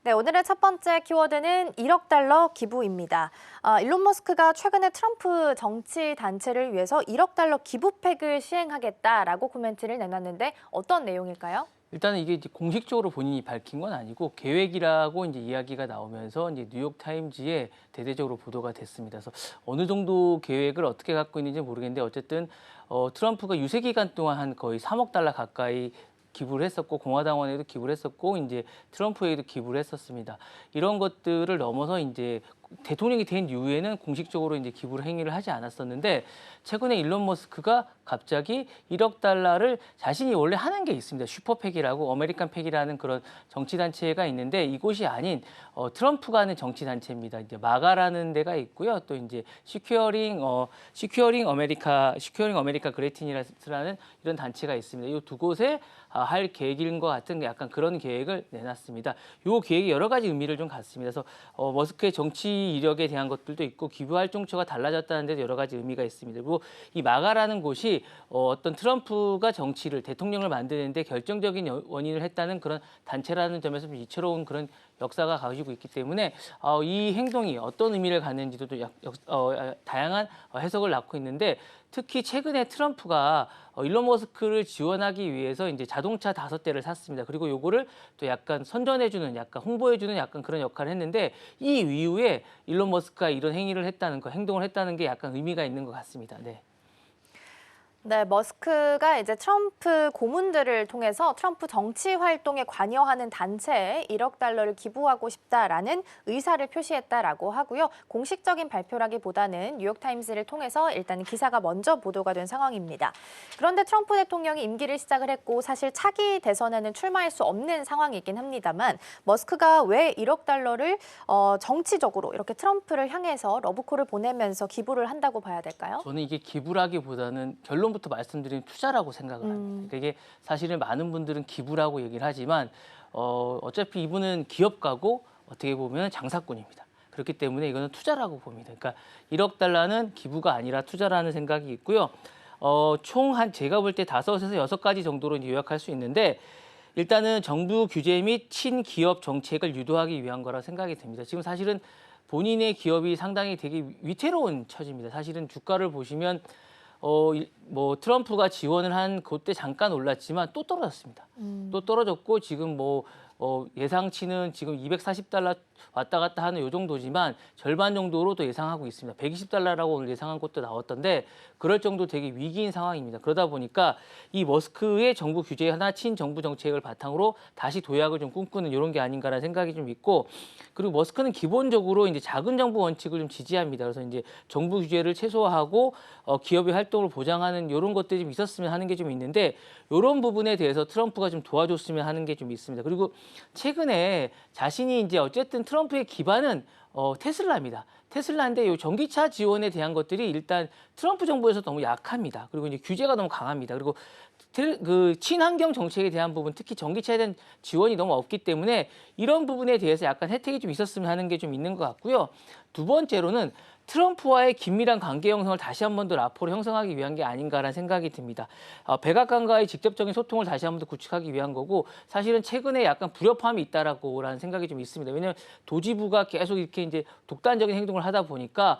네, 오늘의 첫 번째 키워드는 1억 달러 기부입니다. 일론 머스크가 최근에 트럼프 정치 단체를 위해서 1억 달러 기부팩을 시행하겠다라고 코멘트를 내놨는데 어떤 내용일까요? 일단은 이게 이제 공식적으로 본인이 밝힌 건 아니고 계획이라고 이제 이야기가 나오면서 이제 뉴욕 타임즈에 대대적으로 보도가 됐습니다. 그래서 어느 정도 계획을 어떻게 갖고 있는지 모르겠는데 어쨌든 트럼프가 유세 기간 동안 한 거의 3억 달러 가까이 기부를 했었고 공화당원에도 기부를 했었고 이제 트럼프에도 기부를 했었습니다. 이런 것들을 넘어서 이제 대통령이 된 이후에는 공식적으로 이제 기부를 행위를 하지 않았었는데 최근에 일론 머스크가 갑자기 1억 달러를 자신이 원래 하는 게 있습니다. 슈퍼팩이라고 어메리칸 팩이라는 그런 정치 단체가 있는데 이곳이 아닌 트럼프가 하는 정치 단체입니다. 이제 마가라는 데가 있고요. 또 이제 시큐어링 어메리카 그레이틴이라는 이런 단체가 있습니다. 이 두 곳에 할 계획인 것 같은 약간 그런 계획을 내놨습니다. 이 계획이 여러 가지 의미를 좀 갖습니다. 그래서 머스크의 정치 이력에 대한 것들도 있고 기부 활동처가 달라졌다는 데도 여러 가지 의미가 있습니다. 그리고 이 마가라는 곳이 어떤 트럼프가 정치를 대통령을 만드는데 결정적인 원인을 했다는 그런 단체라는 점에서 좀 이채로운 그런 역사가 가지고 있기 때문에 이 행동이 어떤 의미를 갖는지도 또 다양한 해석을 낳고 있는데 특히 최근에 트럼프가 일론 머스크를 지원하기 위해서 이제 자동차 5대를 샀습니다. 그리고 요거를 또 약간 선전해주는, 약간 홍보해주는 약간 그런 역할을 했는데 이 이후에 일론 머스크가 이런 행위를 했다는 거, 행동을 했다는 게 약간 의미가 있는 것 같습니다. 네. 네, 머스크가 이제 트럼프 고문들을 통해서 트럼프 정치 활동에 관여하는 단체에 1억 달러를 기부하고 싶다라는 의사를 표시했다라고 하고요. 공식적인 발표라기보다는 뉴욕타임스를 통해서 일단 기사가 먼저 보도가 된 상황입니다. 그런데 트럼프 대통령이 임기를 시작을 했고 사실 차기 대선에는 출마할 수 없는 상황이긴 합니다만 머스크가 왜 1억 달러를 정치적으로 이렇게 트럼프를 향해서 러브콜을 보내면서 기부를 한다고 봐야 될까요? 저는 이게 기부라기보다는 결론부터 말씀드린 투자라고 생각을 합니다. 그러니까 이게 사실은 많은 분들은 기부라고 얘기를 하지만 어차피 이분은 기업가고 어떻게 보면 장사꾼입니다. 그렇기 때문에 이거는 투자라고 봅니다. 그러니까 1억 달러는 기부가 아니라 투자라는 생각이 있고요. 총 한 제가 볼 때 5에서 6가지 정도로 이제 요약할 수 있는데 일단은 정부 규제 및 친기업 정책을 유도하기 위한 거라 생각이 됩니다. 지금 사실은 본인의 기업이 상당히 되게 위태로운 처지입니다. 사실은 주가를 보시면 뭐 트럼프가 지원을 한 그때 잠깐 올랐지만 또 떨어졌습니다. 또 떨어졌고 지금 뭐 예상치는 지금 240달러 왔다 갔다 하는 요 정도지만 절반 정도로 또 예상하고 있습니다. 120달러라고 오늘 예상한 것도 나왔던데 그럴 정도 되게 위기인 상황입니다. 그러다 보니까 이 머스크의 정부 규제 하나 친정부 정책을 바탕으로 다시 도약을 좀 꿈꾸는 이런 게 아닌가라는 생각이 좀 있고 그리고 머스크는 기본적으로 이제 작은 정부 원칙을 좀 지지합니다. 그래서 이제 정부 규제를 최소화하고 기업의 활동을 보장하는 이런 것들이 좀 있었으면 하는 게 좀 있는데 이런 부분에 대해서 트럼프가 좀 도와줬으면 하는 게 좀 있습니다. 그리고 최근에 자신이 이제 어쨌든 트럼프의 기반은 테슬라입니다. 테슬라인데 이 전기차 지원에 대한 것들이 일단 트럼프 정부에서 너무 약합니다. 그리고 이제 규제가 너무 강합니다. 그리고 그 친환경 정책에 대한 부분, 특히 전기차에 대한 지원이 너무 없기 때문에 이런 부분에 대해서 약간 혜택이 좀 있었으면 하는 게 좀 있는 것 같고요. 두 번째로는 트럼프와의 긴밀한 관계 형성을 다시 한 번 더 라포로 형성하기 위한 게 아닌가라는 생각이 듭니다. 백악관과의 직접적인 소통을 다시 한 번 더 구축하기 위한 거고 사실은 최근에 약간 불협화음이 있다라고라는 생각이 좀 있습니다. 왜냐하면 도지부가 계속 이렇게 이제 독단적인 행동을 하다 보니까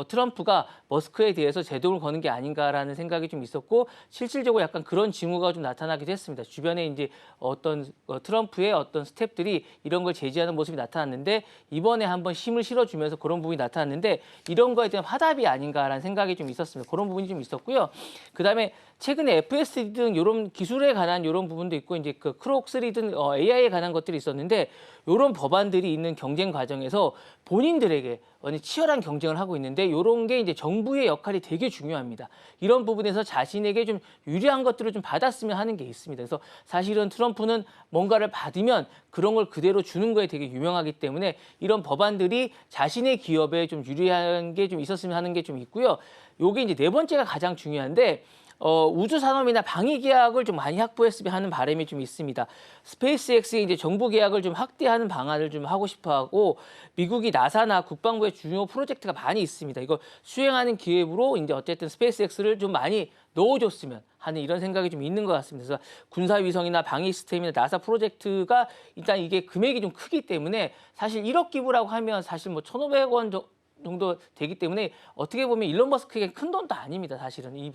트럼프가 머스크에 대해서 제동을 거는 게 아닌가라는 생각이 좀 있었고 실질적으로 약간 그런 징후가 좀 나타나기도 했습니다. 주변에 이제 어떤 트럼프의 어떤 스태프들이 이런 걸 제지하는 모습이 나타났는데 이번에 한번 힘을 실어주면서 그런 부분이 나타났는데 이런 거에 대한 화답이 아닌가라는 생각이 좀 있었습니다. 그런 부분이 좀 있었고요. 그다음에 최근에 FSD 등 이런 기술에 관한 이런 부분도 있고 이제 그 크록3 등 AI에 관한 것들이 있었는데 이런 법안들이 있는 경쟁 과정에서 본인들에게 치열한 경쟁을 하고 있는데 이런 게 이제 정부의 역할이 되게 중요합니다. 이런 부분에서 자신에게 좀 유리한 것들을 좀 받았으면 하는 게 있습니다. 그래서 사실은 트럼프는 뭔가를 받으면 그런 걸 그대로 주는 거에 되게 유명하기 때문에 이런 법안들이 자신의 기업에 좀 유리한 게 좀 있었으면 하는 게 좀 있고요. 요게 이제 네 번째가 가장 중요한데 우주 산업이나 방위 계약을 좀 많이 확보했으면 하는 바람이 좀 있습니다. 스페이스X의 이제 정부 계약을 좀 확대하는 방안을 좀 하고 싶어하고 미국이 나사나 국방부의 중요 프로젝트가 많이 있습니다. 이거 수행하는 기획으로 이제 어쨌든 스페이스X를 좀 많이 넣어줬으면 하는 이런 생각이 좀 있는 것 같습니다. 그래서 군사위성이나 방위 시스템이나 나사 프로젝트가 일단 이게 금액이 좀 크기 때문에 사실 1억 기부라고 하면 사실 뭐 1,500원 정도 되기 때문에 어떻게 보면 일론 머스크에게 큰 돈도 아닙니다. 사실은 이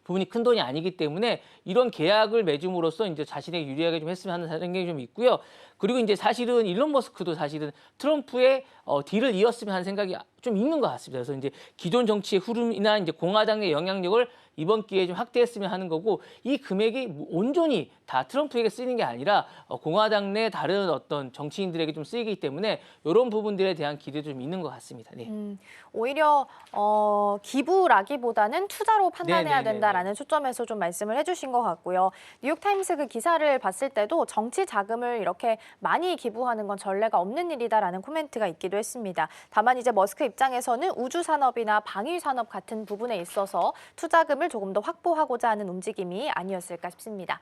부분이 큰 돈이 아니기 때문에 이런 계약을 맺음으로써 이제 자신에게 유리하게 좀 했으면 하는 생각이 좀 있고요. 그리고 이제 사실은 일론 머스크도 사실은 트럼프의 딜을 이었으면 하는 생각이 좀 있는 것 같습니다. 그래서 이제 기존 정치의 흐름이나 이제 공화당 내 영향력을 이번 기회에 좀 확대했으면 하는 거고 이 금액이 온전히 다 트럼프에게 쓰이는 게 아니라 공화당 내 다른 어떤 정치인들에게 좀 쓰이기 때문에 이런 부분들에 대한 기대도 좀 있는 것 같습니다. 네. 오히려 기부라기보다는 투자로 판단해야 네네네네. 된다라는 초점에서 좀 말씀을 해주신 것 같고요. 뉴욕타임스 그 기사를 봤을 때도 정치 자금을 이렇게 많이 기부하는 건 전례가 없는 일이다라는 코멘트가 있기도 했습니다. 다만 이제 머스크 입장에서는 우주 산업이나 방위 산업 같은 부분에 있어서 투자금을 조금 더 확보하고자 하는 움직임이 아니었을까 싶습니다.